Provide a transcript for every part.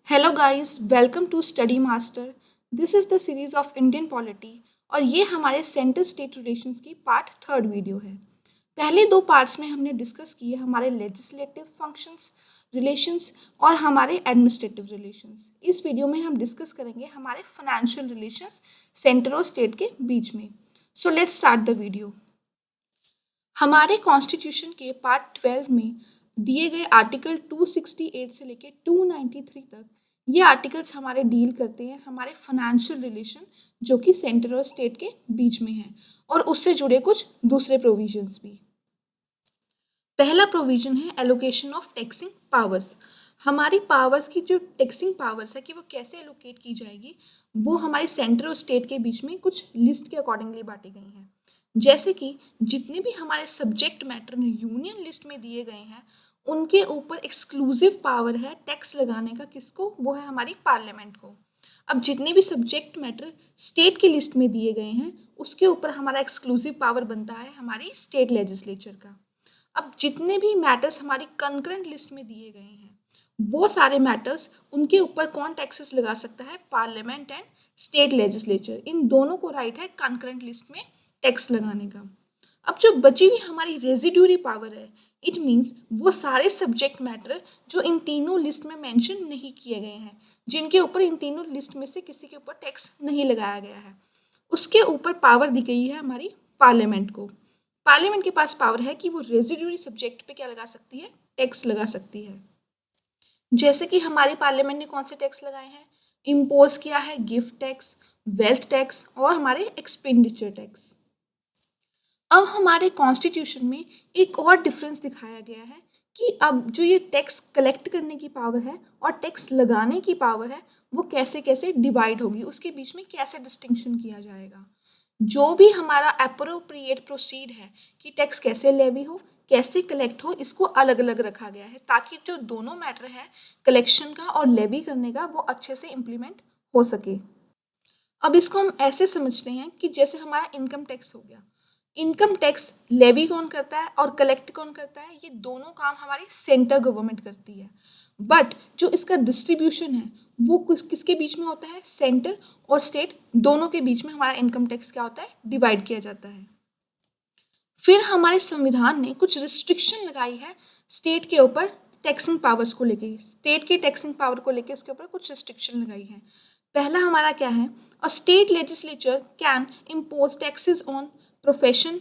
Hello guys, welcome to Study Master. This is the series of Indian polity और ये हमारे centre state relations की part third video है। पहले दो पार्ट्स में हमने डिस्कस किए हमारे लेजिस्लेटिव फंक्शंस रिलेशंस और हमारे एडमिनिस्ट्रेटिव रिलेशंस। इस वीडियो में हम डिस्कस करेंगे हमारे फाइनेंशियल रिलेशंस सेंटर और स्टेट के बीच में। So let's start the video. हमारे कॉन्स्टिट्यूशन के पार्ट 12 में दिए गए आर्टिकल 268 से लेके 293 तक ये आर्टिकल्स हमारे डील करते हैं हमारे फाइनेंशियल रिलेशन जो कि सेंटर और स्टेट के बीच में है और उससे जुड़े कुछ दूसरे प्रोविजंस भी। पहला प्रोविजन है एलोकेशन ऑफ टैक्सिंग पावर्स। हमारी पावर्स की जो टैक्सिंग पावर्स है कि वो कैसे एलोकेट की जाएगी वो हमारे सेंटर और स्टेट के बीच में कुछ लिस्ट के अकॉर्डिंगली बांटी गई हैं। जैसे कि जितने भी हमारे सब्जेक्ट मैटर यूनियन लिस्ट में दिए गए हैं उनके ऊपर एक्सक्लूसिव पावर है टैक्स लगाने का। किसको? वो है हमारी पार्लियामेंट को। अब जितने भी सब्जेक्ट मैटर स्टेट की लिस्ट में दिए गए हैं उसके ऊपर हमारा एक्सक्लूसिव पावर बनता है हमारी स्टेट लेजिस्लेचर का। अब जितने भी मैटर्स हमारी कंकरेंट लिस्ट में दिए गए हैं वो सारे मैटर्स उनके ऊपर कौन टैक्सेस लगा सकता है? Parliament and state legislature. इन दोनों को राइट है कंकरेंट लिस्ट में टैक्स लगाने का। अब जो बची हुई हमारी रेजिड्यूरी पावर है इट मीन्स वो सारे सब्जेक्ट मैटर जो इन तीनों लिस्ट में मेंशन नहीं किए गए हैं, जिनके ऊपर इन तीनों लिस्ट में से किसी के ऊपर टैक्स नहीं लगाया गया है, उसके ऊपर पावर दी गई है हमारी पार्लियामेंट को। पार्लियामेंट के पास पावर है कि वो रेजिड्यूरी सब्जेक्ट पे क्या लगा सकती है? टैक्स लगा सकती है। जैसे कि हमारी पार्लियामेंट ने कौन से टैक्स लगाए हैं? इम्पोज किया है गिफ्ट टैक्स, वेल्थ टैक्स और हमारे एक्सपेंडिचर टैक्स। अब हमारे कॉन्स्टिट्यूशन में एक और डिफरेंस दिखाया गया है कि अब जो ये टैक्स कलेक्ट करने की पावर है और टैक्स लगाने की पावर है वो कैसे कैसे डिवाइड होगी, उसके बीच में कैसे डिस्टिंक्शन किया जाएगा। जो भी हमारा अप्रोप्रिएट प्रोसीड है कि टैक्स कैसे लेवी हो कैसे कलेक्ट हो, इसको अलग अलग रखा गया है ताकि जो दोनों मैटर है कलेक्शन का और लेवी करने का वो अच्छे से इम्प्लीमेंट हो सके। अब इसको हम ऐसे समझते हैं कि जैसे हमारा इनकम टैक्स हो गया, इनकम टैक्स लेवी कौन करता है और कलेक्ट कौन करता है? ये दोनों काम हमारी सेंटर गवर्नमेंट करती है। बट जो इसका डिस्ट्रीब्यूशन है वो किसके बीच में होता है? सेंटर और स्टेट दोनों के बीच में हमारा इनकम टैक्स क्या होता है? डिवाइड किया जाता है। फिर हमारे संविधान ने कुछ रिस्ट्रिक्शन लगाई है स्टेट के ऊपर टैक्सिंग पावर्स को लेके। स्टेट के टैक्सिंग पावर को लेके उसके ऊपर कुछ रिस्ट्रिक्शन लगाई है। पहला हमारा क्या है? A state legislature can impose taxes on profession,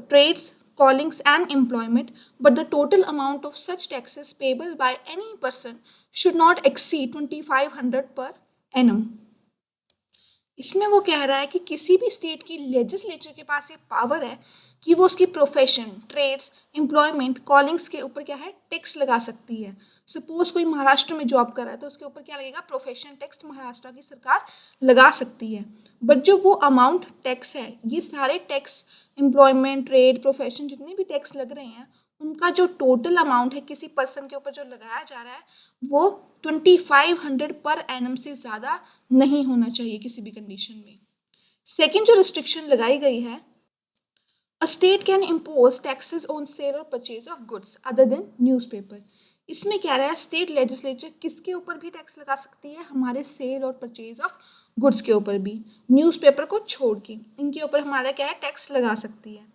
trades, callings and employment, but the total amount of such taxes payable by any person should not exceed 2500 per annum. इसमें वो कह रहा है कि किसी भी स्टेट की लेजिस्लेचर के पास ये पावर है कि वो उसकी प्रोफेशन, ट्रेड्स, एम्प्लॉयमेंट, कॉलिंग्स के ऊपर क्या है? टैक्स लगा सकती है। सपोज कोई महाराष्ट्र में जॉब कर रहा है तो उसके ऊपर क्या लगेगा? प्रोफेशन टैक्स महाराष्ट्र की सरकार लगा सकती है। बट जो वो अमाउंट टैक्स है, ये सारे टैक्स एम्प्लॉयमेंट, ट्रेड, प्रोफेशन जितने भी टैक्स लग रहे हैं उनका जो टोटल अमाउंट है किसी पर्सन के ऊपर जो लगाया जा रहा है वो 2500 पर एनम से ज़्यादा नहीं होना चाहिए किसी भी कंडीशन में। सेकेंड जो रिस्ट्रिक्शन लगाई गई है, a state can impose taxes on sale और purchase of goods other than newspaper. इसमें क्या रहा है? स्टेट लेजिस्लेचर किसके ऊपर भी टैक्स लगा सकती है? हमारे सेल और परचेज ऑफ गुड्स के ऊपर भी, न्यूज़पेपर को छोड़ के इनके ऊपर हमारा क्या है? टैक्स लगा सकती है।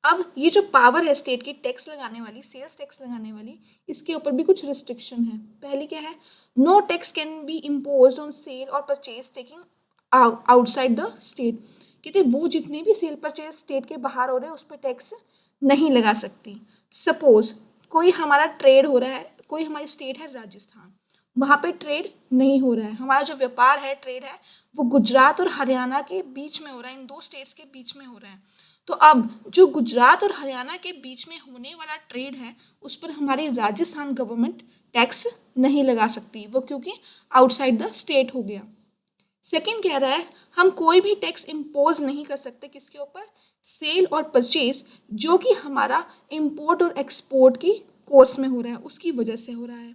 अब ये जो पावर है स्टेट की टैक्स लगाने वाली, सेल्स टैक्स लगाने वाली, इसके ऊपर भी कुछ रिस्ट्रिक्शन है। पहली क्या है? No tax can be impose on sale और purchase taking outside the state. कहते वो जितने भी सेल परचेज स्टेट के बाहर हो रहे हैं उस पर टैक्स नहीं लगा सकती। सपोज कोई हमारा ट्रेड हो रहा है, कोई हमारी स्टेट है राजस्थान, वहाँ पे ट्रेड नहीं हो रहा है, हमारा जो व्यापार है, ट्रेड है, वो गुजरात और हरियाणा के बीच में हो रहा है, इन दो स्टेट्स के बीच में हो रहा है। तो अब जो गुजरात और हरियाणा के बीच में होने वाला ट्रेड है उस पर हमारी राजस्थान गवर्नमेंट टैक्स नहीं लगा सकती, वो क्योंकि आउटसाइड द स्टेट हो गया। सेकंड कह रहा है हम कोई भी टैक्स इम्पोज नहीं कर सकते किसके ऊपर? सेल और परचेज जो कि हमारा इंपोर्ट और एक्सपोर्ट की कोर्स में हो रहा है उसकी वजह से हो रहा है।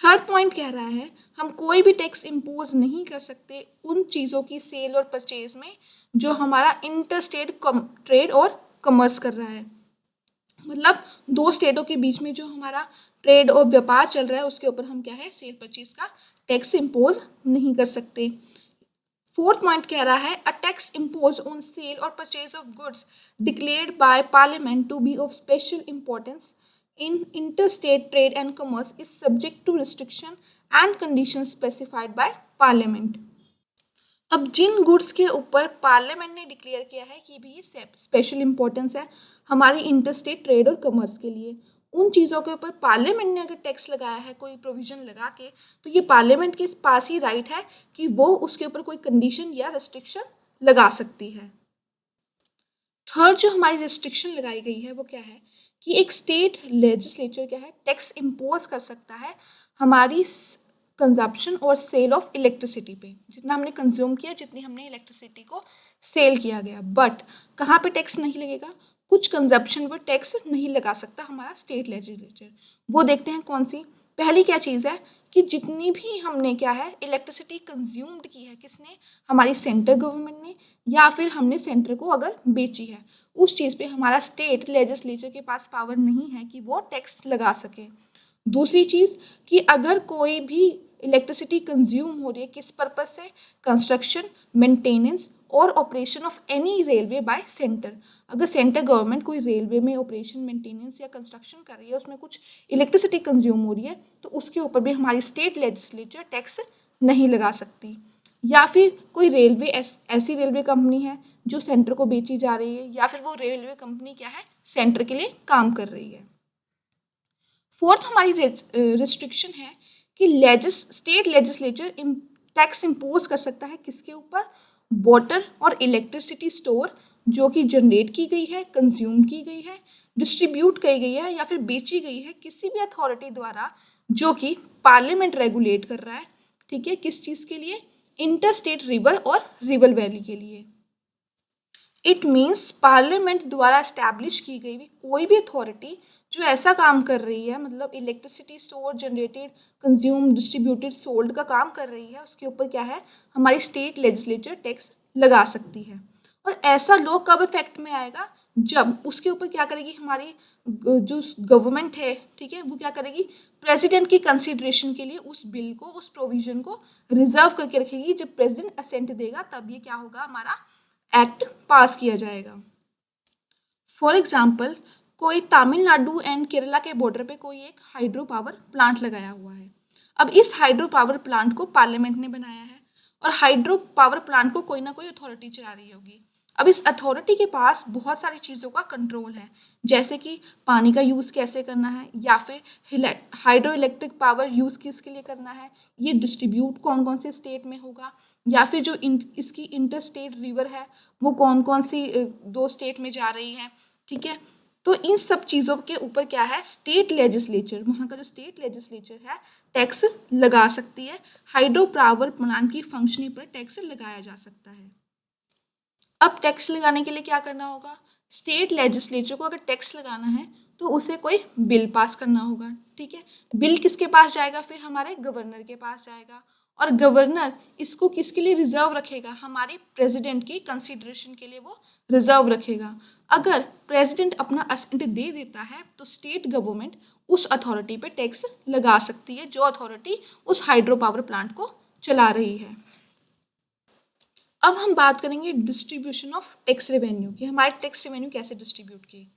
थर्ड पॉइंट कह रहा है हम कोई भी टैक्स इम्पोज नहीं कर सकते उन चीज़ों की सेल और परचेज में जो हमारा इंटरस्टेट ट्रेड और कमर्स कर रहा है। मतलब दो स्टेटों के बीच में जो हमारा ट्रेड और व्यापार चल रहा है उसके ऊपर हम क्या है? सेल परचेज का टैक्स इम्पोज नहीं कर सकते। फोर्थ पॉइंट कह रहा है a tax impose on sale और purchase of goods declared by parliament to be of special importance in interstate trade and commerce is subject to restriction and condition specified by parliament. अब जिन goods के ऊपर parliament ने declare किया है कि भी ये स्पेशल इंपॉर्टेंस है हमारी इंटरस्टेट ट्रेड और कॉमर्स के लिए, उन चीज़ों के ऊपर पार्लियामेंट ने अगर टैक्स लगाया है, कोई प्रोविजन लगा के, तो ये पार्लियामेंट के पास ही राइट है कि वो उसके ऊपर कोई कंडीशन या रेस्ट्रिक्शन लगा सकती है। थर्ड जो हमारी रेस्ट्रिक्शन लगाई गई है वो क्या है कि एक स्टेट लेजिस्लेचर क्या है टैक्स इम्पोज कर सकता है हमारी कंजप्शन और सेल ऑफ इलेक्ट्रिसिटी पे, जितना हमने कंज्यूम किया, जितनी हमने इलेक्ट्रिसिटी को सेल किया गया। बट कहाँ पे टैक्स नहीं लगेगा, कुछ कंजप्शन पर टैक्स नहीं लगा सकता हमारा स्टेट लेजिस्लेचर। वो देखते हैं कौन सी। पहली क्या चीज़ है कि जितनी भी हमने क्या है इलेक्ट्रिसिटी कंज्यूम्ड की है, किसने, हमारी सेंट्रल गवर्नमेंट ने, या फिर हमने सेंटर को अगर बेची है, उस चीज़ पे हमारा स्टेट लेजिस्लेचर के पास पावर नहीं है कि वो टैक्स लगा सके। दूसरी चीज़ कि अगर कोई भी इलेक्ट्रिसिटी कंज्यूम हो रही है, किस पर्पज से, कंस्ट्रक्शन, मेंटेनेंस और operation of any railway bye centre. अगर सेंटर गवर्नमेंट कोई रेलवे में ऑपरेशन, मेंटेनेंस या कंस्ट्रक्शन कर रही है, उसमें कुछ इलेक्ट्रिसिटी कंज्यूम हो रही है, तो उसके ऊपर भी हमारी स्टेट लेजिस्लेचर टैक्स नहीं लगा सकती। या फिर कोई रेलवे ऐसी रेलवे कंपनी है जो सेंटर को बेची जा रही है, या फिर वो रेलवे कंपनी क्या है सेंटर के लिए काम कर रही है। फोर्थ हमारी रिस्ट्रिक्शन है कि स्टेट लेजिस्लेचर टैक्स इम्पोज कर सकता है किसके ऊपर, वाटर और इलेक्ट्रिसिटी स्टोर जो कि जनरेट की गई है, कंज्यूम की गई है, डिस्ट्रीब्यूट की गई है या फिर बेची गई है किसी भी अथॉरिटी द्वारा जो कि पार्लियामेंट रेगुलेट कर रहा है। ठीक है, किस चीज़ के लिए, इंटरस्टेट रिवर और रिवर वैली के लिए। इट मीन्स पार्लियामेंट द्वारा इस्टेब्लिश की गई भी कोई भी अथॉरिटी जो ऐसा काम कर रही है, मतलब electricity store, generated, consume, distributed, sold का काम कर रही है, उसके ऊपर क्या है हमारी स्टेट लेजिस्लेचर टैक्स लगा सकती है। और ऐसा लॉ कब इफेक्ट में आएगा, जब उसके ऊपर क्या करेगी हमारी जो गवर्नमेंट है, ठीक है, वो क्या करेगी, प्रेसिडेंट की कंसिडरेशन के लिए उस बिल को, उस प्रोविजन को रिजर्व करके रखेगी। जब प्रेसिडेंट असेंट देगा तब ये क्या होगा, हमारा एक्ट पास किया जाएगा। फॉर एग्जाम्पल, कोई तमिलनाडु एंड केरला के बॉर्डर पे कोई एक हाइड्रो पावर प्लांट लगाया हुआ है। अब इस हाइड्रो पावर प्लांट को पार्लियामेंट ने बनाया है और हाइड्रो पावर प्लांट को कोई ना कोई अथॉरिटी चला रही होगी। अब इस अथॉरिटी के पास बहुत सारी चीज़ों का कंट्रोल है, जैसे कि पानी का यूज़ कैसे करना है, या फिर हाइड्रो इलेक्ट्रिक पावर यूज़ किसके लिए करना है, ये डिस्ट्रीब्यूट कौन कौन से स्टेट में होगा, या फिर जो इसकी इंटरस्टेट रिवर है वो कौन कौन सी दो स्टेट में जा रही है। ठीक है, तो इन सब चीज़ों के ऊपर क्या है, स्टेट लेजिस्लेचर, वहाँ का जो स्टेट लेजिस्लेचर है टैक्स लगा सकती है। हाइड्रो पावर प्लांट की फंक्शनिंग पर टैक्स लगाया जा सकता है। अब टैक्स लगाने के लिए क्या करना होगा, स्टेट लेजिस्लेचर को अगर टैक्स लगाना है तो उसे कोई बिल पास करना होगा। ठीक है, बिल किसके पास जाएगा, फिर हमारे गवर्नर के पास जाएगा, और गवर्नर इसको किसके लिए रिजर्व रखेगा, हमारी प्रेसिडेंट की कंसिडरेशन के लिए वो रिजर्व रखेगा। अगर प्रेसिडेंट अपना असेंट दे देता है तो स्टेट गवर्नमेंट उस अथॉरिटी पे टैक्स लगा सकती है, जो अथॉरिटी उस हाइड्रो पावर प्लांट को चला रही है। अब हम बात करेंगे डिस्ट्रीब्यूशन ऑफ टैक्स रेवेन्यू की, हमारे टैक्स रेवेन्यू कैसे डिस्ट्रीब्यूट किए।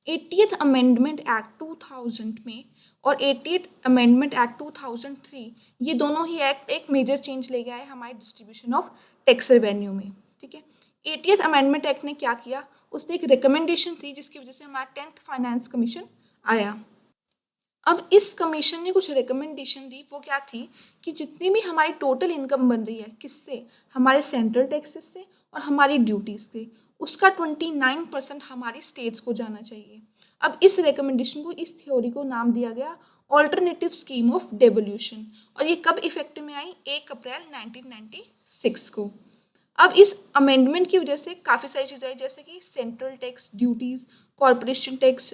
80th अमेंडमेंट एक्ट 2000 में और 80th अमेंडमेंट एक्ट 2003, ये दोनों ही एक्ट एक मेजर चेंज ले गया है हमारे डिस्ट्रीब्यूशन ऑफ टैक्स रेवेन्यू में। ठीक है, 80th अमेंडमेंट एक्ट ने क्या किया, उसने एक रिकमेंडेशन थी जिसकी वजह से हमारा 10th फाइनेंस कमीशन आया। अब इस कमीशन ने कुछ रिकमेंडेशन दी, वो क्या थी कि जितनी भी हमारी टोटल इनकम बन रही है, किससे, हमारे सेंट्रल टैक्सेस से और हमारी ड्यूटीज से, उसका 29% हमारी स्टेट्स को जाना चाहिए। अब इस रिकमेंडेशन को, इस थ्योरी को नाम दिया गया ऑल्टरनेटिव स्कीम ऑफ डेवोल्यूशन, और ये कब इफेक्ट में आई, 1 अप्रैल 1996 को। अब इस अमेंडमेंट की वजह से काफ़ी सारी चीज़ें आई, जैसे कि central tax duties, corporation tax,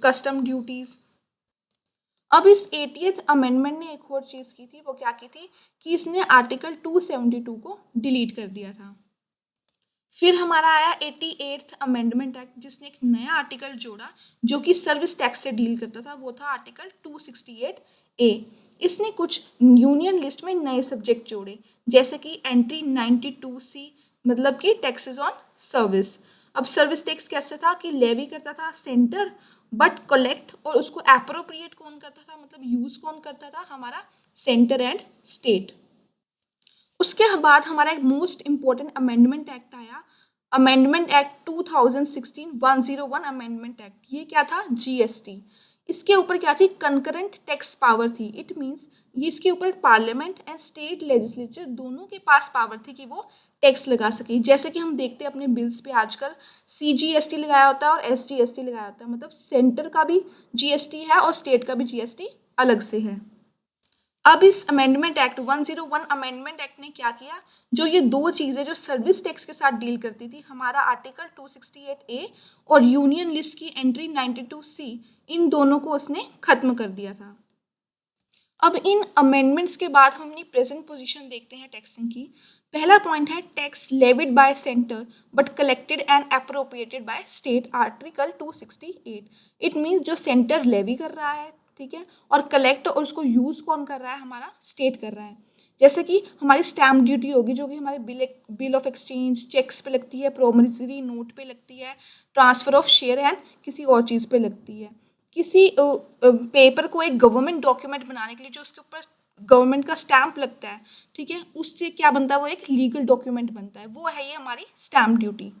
custom duties. अब इस 80th अमेंडमेंट ने एक और चीज़ की थी, वो क्या की थी कि इसने आर्टिकल 272 को डिलीट कर दिया था। फिर हमारा आया 88th अमेंडमेंट एक्ट, जिसने एक नया आर्टिकल जोड़ा जो कि सर्विस टैक्स से डील करता था, वो था आर्टिकल 268A। इसने कुछ यूनियन लिस्ट में नए सब्जेक्ट जोड़े, जैसे कि एंट्री 92C, मतलब कि टैक्सेस ऑन सर्विस। अब सर्विस टैक्स कैसे था कि लेवी करता था सेंटर, बट कलेक्ट और उसको एप्रोप्रिएट कौन करता था, मतलब यूज कौन करता था, हमारा सेंटर एंड स्टेट। उसके बाद हमारा एक मोस्ट इम्पोर्टेंट अमेंडमेंट एक्ट आया, अमेंडमेंट एक्ट 2016 101 अमेंडमेंट एक्ट। ये क्या था, जीएसटी। इसके ऊपर क्या थी, कंकरेंट टैक्स पावर थी। इट मींस ये इसके ऊपर पार्लियामेंट एंड स्टेट लेजिस्लेचर दोनों के पास पावर थी कि वो टैक्स लगा सके। जैसे कि हम देखते हैं अपने बिल्स पे आजकल सीजीएसटी लगाया होता है और एसजीएसटी लगाया होता है, मतलब सेंटर का भी जीएसटी है और स्टेट का भी जीएसटी अलग से है। अब इस अमेंडमेंट एक्ट 101 अमेंडमेंट एक्ट ने क्या किया, जो ये दो चीज़ें जो सर्विस टैक्स के साथ डील करती थी, हमारा आर्टिकल 268A और यूनियन लिस्ट की एंट्री 92C, इन दोनों को उसने खत्म कर दिया था। अब इन अमेंडमेंट्स के बाद हम अपनी प्रेजेंट पोजीशन देखते हैं टैक्सिंग की। पहला पॉइंट है tax levied bye centre but collected and appropriated by state, article 268। It means जो सेंटर लेवी कर रहा है, ठीक है, और कलेक्ट और उसको यूज कौन कर रहा है, हमारा स्टेट कर रहा है। जैसे कि हमारी स्टैम्प ड्यूटी होगी जो कि हमारे बिल ऑफ एक्सचेंज, चेक्स पे लगती है, प्रोमिसरी नोट पे लगती है, ट्रांसफर ऑफ शेयर एंड किसी और चीज़ पे लगती है। किसी पेपर को एक गवर्नमेंट डॉक्यूमेंट बनाने के लिए जो उसके ऊपर गवर्नमेंट का स्टैंप लगता है, ठीक है, उससे क्या बनता है, वो एक लीगल डॉक्यूमेंट बनता है, वो है ये हमारी स्टैंप ड्यूटी।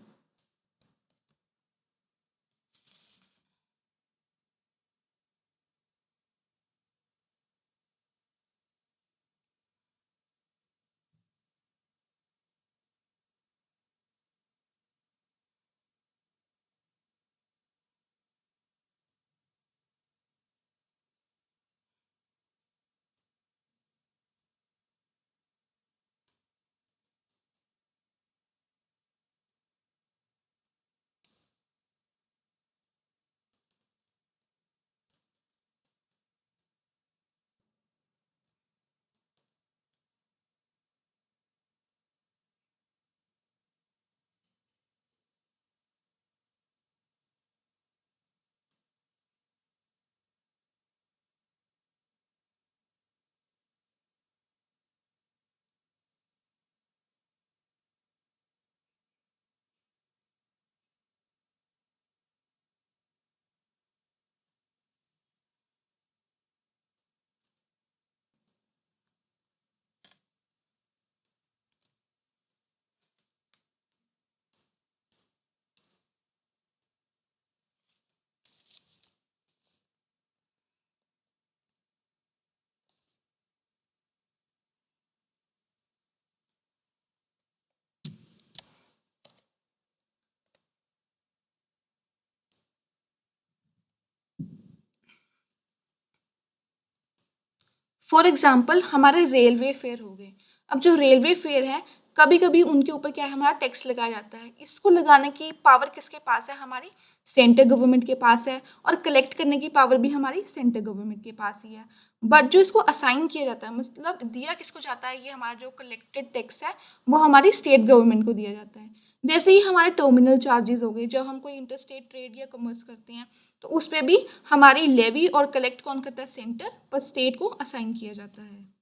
फॉर एग्जाम्पल हमारे रेलवे फेयर हो गए। अब जो रेलवे फेयर है, कभी कभी उनके ऊपर क्या है, हमारा टैक्स लगाया जाता है। इसको लगाने की पावर किसके पास है, हमारी सेंटर गवर्नमेंट के पास है, और कलेक्ट करने की पावर भी हमारी सेंटर गवर्नमेंट के पास ही है। बट जो इसको असाइन किया जाता है, मतलब दिया किसको जाता है, ये हमारा जो कलेक्टेड टैक्स है वो हमारी स्टेट गवर्नमेंट को दिया जाता है। वैसे ही हमारे टर्मिनल चार्जेस हो गए, जब हम कोई इंटरस्टेट ट्रेड या कॉमर्स करते हैं तो उस पर भी हमारी लेवी और कलेक्ट कौन करता है, सेंटर, पर स्टेट को असाइन किया जाता है।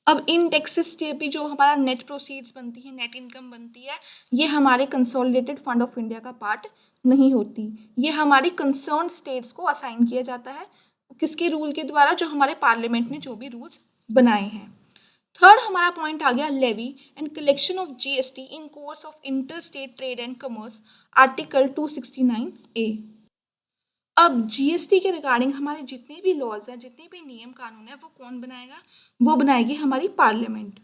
अब इन टैक्सेस से भी जो हमारा नेट प्रोसीड्स बनती है, नेट इनकम बनती है, ये हमारे कंसोलिडेटेड फंड ऑफ इंडिया का पार्ट नहीं होती। ये हमारी कंसर्न स्टेट्स को असाइन किया जाता है, किसके रूल के द्वारा, जो हमारे पार्लियामेंट ने जो भी रूल्स बनाए हैं। थर्ड हमारा पॉइंट आ गया levy and collection of GST in course of inter state trade and commerce, article 269A। अब जीएसटी के रिगार्डिंग हमारे जितने भी लॉज हैं, जितने भी नियम कानून है, वो कौन बनाएगा, वो बनाएगी हमारी पार्लियामेंट।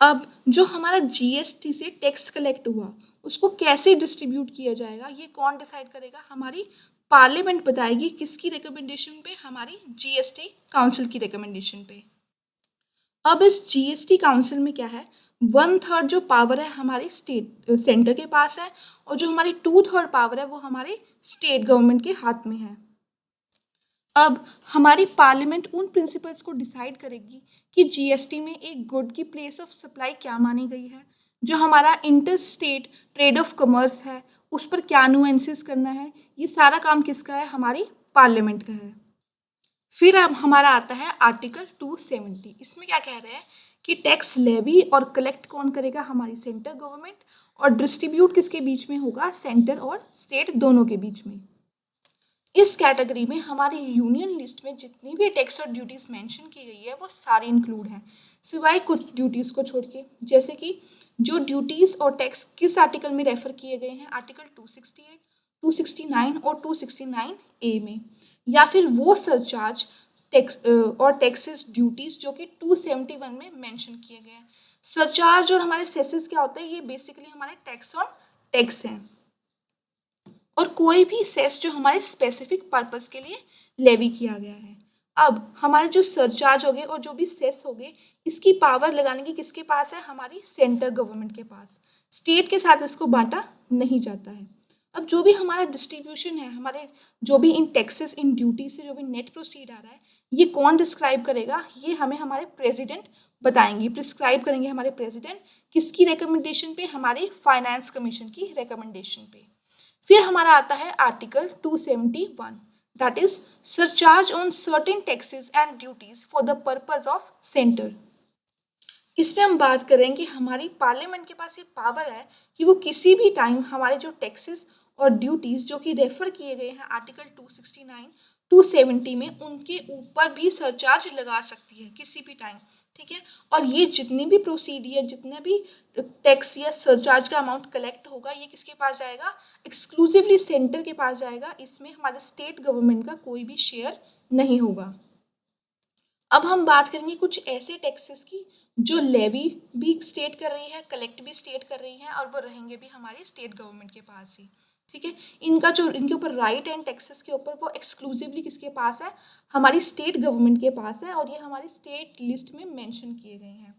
अब जो हमारा जीएसटी से टैक्स कलेक्ट हुआ उसको कैसे डिस्ट्रीब्यूट किया जाएगा, ये कौन डिसाइड करेगा, हमारी पार्लियामेंट बताएगी। किसकी रिकमेंडेशन पे, हमारी जीएसटी काउंसिल की रिकमेंडेशन पे। अब इस जीएसटी काउंसिल में क्या है, 1/3 जो पावर है हमारे स्टेट सेंटर के पास है, और जो हमारी 2/3 पावर है वो हमारे स्टेट गवर्नमेंट के हाथ में है। अब हमारी पार्लियामेंट उन प्रिंसिपल्स को डिसाइड करेगी कि जीएसटी में एक गुड की प्लेस ऑफ सप्लाई क्या मानी गई है, जो हमारा inter state trade off commerce है उस पर क्या नुएंसेस करना है, ये सारा काम किसका है, हमारी पार्लियामेंट का है। फिर अब हमारा आता है आर्टिकल 270। इसमें क्या कह रहे हैं कि टैक्स लेवी और कलेक्ट कौन करेगा, हमारी सेंट्रल गवर्नमेंट, और डिस्ट्रीब्यूट किसके बीच में होगा, सेंटर और स्टेट दोनों के बीच में। इस कैटेगरी में हमारी यूनियन लिस्ट में जितनी भी टैक्स और ड्यूटीज मेंशन की गई है वो सारी इंक्लूड हैं, सिवाय कुछ ड्यूटीज को छोड़ के। जैसे कि जो ड्यूटीज और टैक्स किस आर्टिकल में रेफर किए गए हैं, आर्टिकल 268, 269 और 269 ए में, या फिर वो सरचार्ज टैक्स और टैक्सेस ड्यूटीज जो कि 271 में मेंशन किए गए हैं। सरचार्ज और हमारे सेसेस क्या होते हैं, ये बेसिकली हमारे टैक्स ऑन टैक्स हैं, और कोई भी सेस जो हमारे स्पेसिफिक पर्पस के लिए लेवी किया गया है। अब हमारे जो सरचार्ज हो गए और जो भी सेस हो गए, इसकी पावर लगाने की किसके पास है, हमारी सेंट्रल गवर्नमेंट के पास। स्टेट के साथ इसको बांटा नहीं जाता है। अब जो भी हमारा डिस्ट्रीब्यूशन है, हमारे जो भी इन टैक्सेस इन ड्यूटी से जो भी नेट प्रोसीड आ रहा है, ये कौन डिस्क्राइब करेगा, ये हमें हमारे प्रेसिडेंट बताएंगे, प्रिस्क्राइब करेंगे हमारे प्रेसिडेंट। किसकी रिकमेंडेशन पे, हमारी फाइनेंस कमीशन की रिकमेंडेशन पे। फिर हमारा आता है article 271, that is surcharge on certain taxes and duties for the purpose of centre. इसमें हम बात करें कि हमारी पार्लियामेंट के पास ये पावर है कि वो किसी भी टाइम हमारे जो टैक्सेस और ड्यूटीज जो कि रेफर किए गए हैं आर्टिकल 269, 270 में, उनके ऊपर भी सरचार्ज लगा सकती है किसी भी टाइम। ठीक है, और ये जितनी भी प्रोसीडियर, जितना भी टैक्स या सरचार्ज का अमाउंट कलेक्ट होगा, ये किसके पास जाएगा, एक्सक्लूसिवली सेंटर के पास जाएगा। इसमें हमारे स्टेट गवर्नमेंट का कोई भी शेयर नहीं होगा। अब हम बात करेंगे कुछ ऐसे टैक्सेस की जो लेवी भी स्टेट कर रही है, कलेक्ट भी स्टेट कर रही है, और वो रहेंगे भी हमारी स्टेट गवर्नमेंट के पास ही। ठीक है, इनका जो इनके ऊपर राइट एंड टैक्सेस के ऊपर वो एक्सक्लूसिवली किसके पास है, हमारी स्टेट गवर्नमेंट के पास है, और ये हमारी स्टेट लिस्ट में मेंशन किए गए हैं।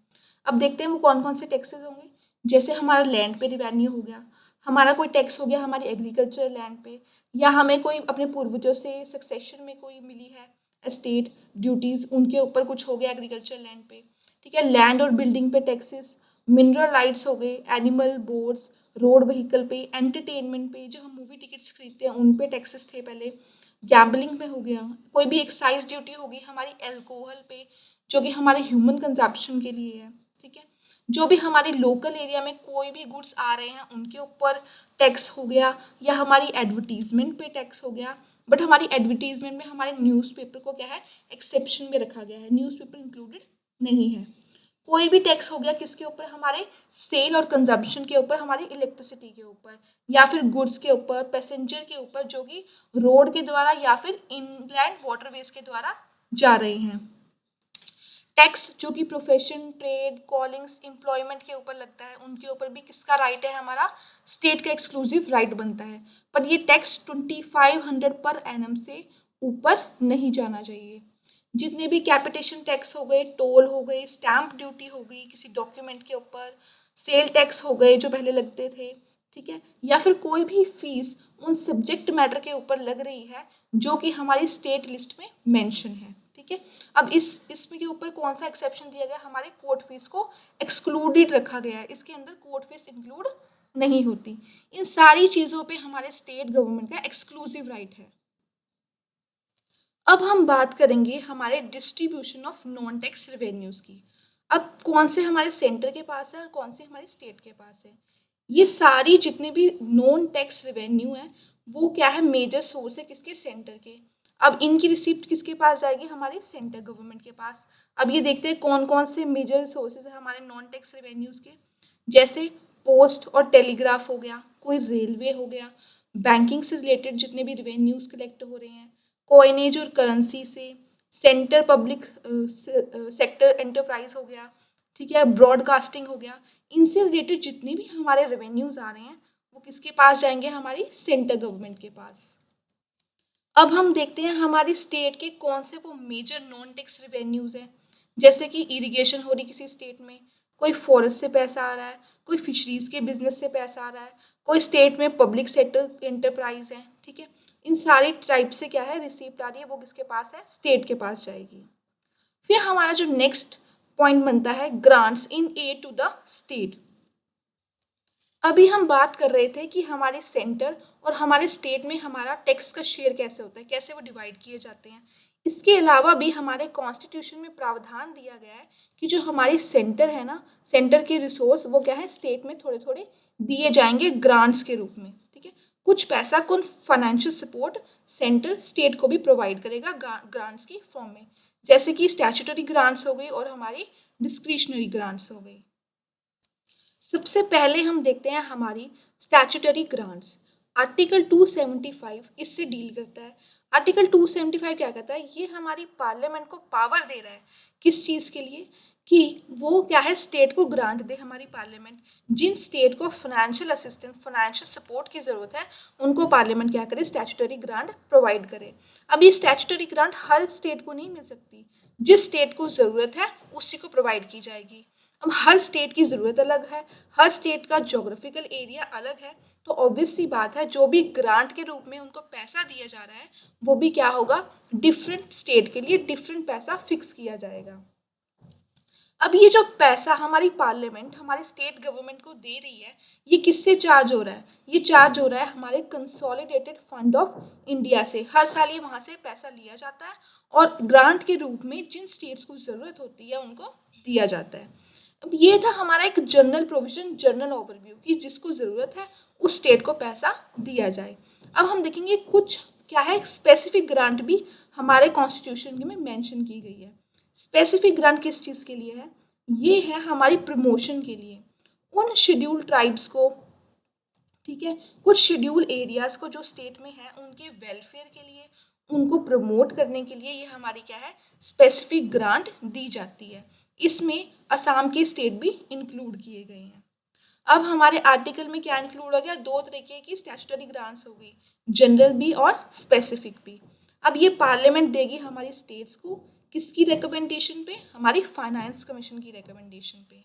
अब देखते हैं वो कौन कौन से टैक्सेस होंगे। जैसे हमारा लैंड पे रिवेन्यू हो गया, हमारा कोई टैक्स हो गया हमारी एग्रीकल्चर लैंड पे, या हमें कोई अपने पूर्वजों से सक्सेशन में कोई मिली है एस्टेट ड्यूटीज, उनके ऊपर कुछ हो गया एग्रीकल्चर लैंड पे। ठीक है, लैंड और बिल्डिंग पे टैक्सेस, मिनरल राइट्स हो गए, एनिमल बोर्ड्स, रोड व्हीकल पे, एंटरटेनमेंट पे, जो हम मूवी टिकट्स खरीदते हैं उन पे टैक्सेस थे पहले, गैम्बलिंग पे हो गया, कोई भी एक्साइज ड्यूटी होगी हमारी एल्कोहल पे, जो कि हमारे ह्यूमन कंजप्शन के लिए है। ठीक है, जो भी हमारे लोकल एरिया में कोई भी गुड्स आ रहे हैं उनके ऊपर टैक्स हो गया, या हमारी एडवर्टीजमेंट पे टैक्स हो गया। बट हमारी एडवर्टीजमेंट में हमारे न्यूज़पेपर को क्या है, एक्सेप्शन में रखा गया है, न्यूज़पेपर इंक्लूडेड नहीं है। कोई भी टैक्स हो गया किसके ऊपर, हमारे सेल और कंजप्शन के ऊपर, हमारी इलेक्ट्रिसिटी के ऊपर, या फिर गुड्स के ऊपर, पैसेंजर के ऊपर, जो कि रोड के द्वारा या फिर इनलैंड वाटरवेज के द्वारा जा रहे हैं। टैक्स जो कि प्रोफेशन, ट्रेड, कॉलिंग्स, एम्प्लॉयमेंट के ऊपर लगता है, उनके ऊपर भी किसका राइट है, हमारा स्टेट का एक्सक्लूसिव राइट बनता है। पर ये टैक्स 2500 पर एनम से ऊपर नहीं जाना चाहिए। जितने भी कैपिटेशन टैक्स हो गए, टोल हो गए, स्टैंप ड्यूटी हो गई किसी डॉक्यूमेंट के ऊपर, सेल टैक्स हो गए जो पहले लगते थे, ठीक है, या फिर कोई भी फीस उन सब्जेक्ट मैटर के ऊपर लग रही है जो कि हमारी स्टेट लिस्ट में मेंशन है। ठीक है, अब इसमें के ऊपर कौन सा एक्सेप्शन दिया गया, हमारे कोर्ट फीस को एक्सक्लूडेड रखा गया है, इसके अंदर कोर्ट फीस इंक्लूड नहीं होती। इन सारी चीज़ों पे हमारे स्टेट गवर्नमेंट का एक्सक्लूसिव राइट है। अब हम बात करेंगे हमारे distribution of non tax revenues की। अब कौन से हमारे सेंटर के पास है और कौन से हमारे स्टेट के पास है। ये सारी जितने भी नॉन टैक्स रेवेन्यू है वो क्या है, मेजर सोर्स है किसके, सेंटर के। अब इनकी रिसिप्ट किसके पास जाएगी, हमारे सेंटर गवर्नमेंट के पास। अब ये देखते हैं कौन कौन से मेजर सोर्सेज है हमारे नॉन टैक्स रेवेन्यूज के। जैसे पोस्ट और टेलीग्राफ हो गया, कोई रेलवे हो गया, बैंकिंग से रिलेटेड जितने भी रेवेन्यूज कलेक्ट हो रहे हैं, कॉइनेज और करेंसी से, सेंटर पब्लिक सेक्टर एंटरप्राइज हो गया, ठीक है, ब्रॉडकास्टिंग हो गया, इनसे रिलेटेड जितने भी हमारे रेवेन्यूज आ रहे हैं वो किसके पास जाएंगे, हमारी सेंटर गवर्नमेंट के पास। अब हम देखते हैं हमारी स्टेट के कौन से वो मेजर नॉन टैक्स रेवेन्यूज हैं। जैसे कि इरिगेशन हो रही किसी स्टेट में, कोई फॉरेस्ट से पैसा आ रहा है, कोई फिशरीज के बिजनेस से पैसा आ रहा है, कोई स्टेट में पब्लिक सेक्टर एंटरप्राइज है। ठीक है, इन सारी टाइप से क्या है रिसीप्ट आ रही है, वो किसके पास है, स्टेट के पास जाएगी। फिर हमारा जो नेक्स्ट पॉइंट बनता है grants in aid to the state. अभी हम बात कर रहे थे कि हमारे सेंटर और हमारे स्टेट में हमारा टैक्स का शेयर कैसे होता है, कैसे वो डिवाइड किए जाते हैं। इसके अलावा भी हमारे कॉन्स्टिट्यूशन में प्रावधान दिया गया है कि जो हमारी सेंटर है ना, सेंटर के रिसोर्स वो क्या है, स्टेट में थोड़े थोड़े दिए जाएंगे ग्रांट्स के रूप में, ठीक है। कुछ पैसा, कुछ फाइनेंशियल सपोर्ट सेंटर स्टेट को भी प्रोवाइड करेगा ग्रांट्स की फॉर्म में, जैसे कि स्टैट्यूटरी ग्रांट्स हो गई और हमारी डिस्क्रिशनरी ग्रांट्स हो गई। सबसे पहले हम देखते हैं हमारी स्टैट्यूटरी ग्रांट्स। आर्टिकल 275 इससे डील करता है। आर्टिकल 275 क्या कहता है, ये हमारी पार्लियामेंट को पावर दे रहा है किस चीज़ के लिए, कि वो क्या है, स्टेट को ग्रांट दे हमारी पार्लियामेंट। जिन स्टेट को फाइनेंशियल असिस्टेंस, फाइनेंशियल सपोर्ट की ज़रूरत है, उनको पार्लियामेंट क्या करे, स्टैट्यूटरी ग्रांट प्रोवाइड करे। अब ये स्टैट्यूटरी ग्रांट हर स्टेट को नहीं मिल सकती, जिस स्टेट को ज़रूरत है उसी को प्रोवाइड की जाएगी। अब हर स्टेट की ज़रूरत अलग है, हर स्टेट का जोग्राफिकल एरिया अलग है, तो ऑब्वियस सी बात है जो भी ग्रांट के रूप में उनको पैसा दिया जा रहा है वो भी क्या होगा, डिफरेंट स्टेट के लिए डिफरेंट पैसा फिक्स किया जाएगा। अब ये जो पैसा हमारी पार्लियामेंट हमारी स्टेट गवर्नमेंट को दे रही है, ये किससे चार्ज हो रहा है, ये चार्ज हो रहा है हमारे कंसोलिडेटेड फंड ऑफ इंडिया से। हर साल ये वहाँ से पैसा लिया जाता है और ग्रांट के रूप में जिन स्टेट्स को ज़रूरत होती है उनको दिया जाता है। अब ये था हमारा एक जनरल प्रोविजन, जनरल ओवरव्यू, कि जिसको ज़रूरत है उस स्टेट को पैसा दिया जाए। अब हम देखेंगे कुछ क्या है, स्पेसिफिक ग्रांट भी हमारे कॉन्स्टिट्यूशन में मेंशन की गई है। स्पेसिफिक ग्रांट किस चीज़ के लिए है, ये है हमारी प्रमोशन के लिए, उन शेड्यूल ट्राइब्स को, ठीक है, कुछ शेड्यूल एरियाज को जो स्टेट में है उनके वेलफेयर के लिए, उनको प्रमोट करने के लिए ये हमारी क्या है, स्पेसिफिक ग्रांट दी जाती है। इसमें असम के स्टेट भी इंक्लूड किए गए हैं। अब हमारे आर्टिकल में क्या इंक्लूड हो गया, दो तरीके की स्टैट्यूटरी ग्रांट्स हो गई, जनरल भी और स्पेसिफिक भी। अब ये पार्लियामेंट देगी हमारी स्टेट्स को, किसकी रिकमेंडेशन पे, हमारी फाइनेंस कमीशन की रिकमेंडेशन पे।